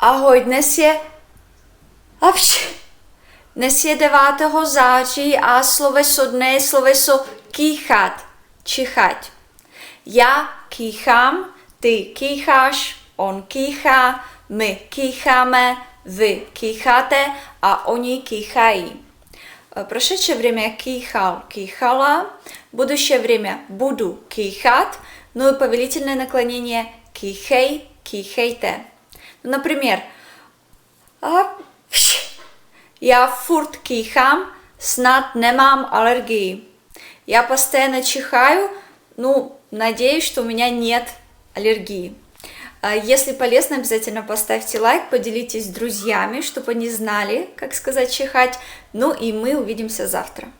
Ahoj, dnes je 9. září a sloveso dne je sloveso kýchat, čichať. Já kýchám, ty kýcháš, on kýchá, my kýcháme, vy kýcháte a oni kýchají. Прошедшее время кýchal, kýchala, будущее время буду кýchat, ну и повелительное наклонение kýchej, kýchejte. Например, я furt kýchám, snad nemám аллергии. Я постоянно чихаю, надеюсь, что у меня нет аллергии. Если полезно, обязательно поставьте лайк, поделитесь с друзьями, чтобы они знали, как сказать чихать. Ну и мы увидимся завтра.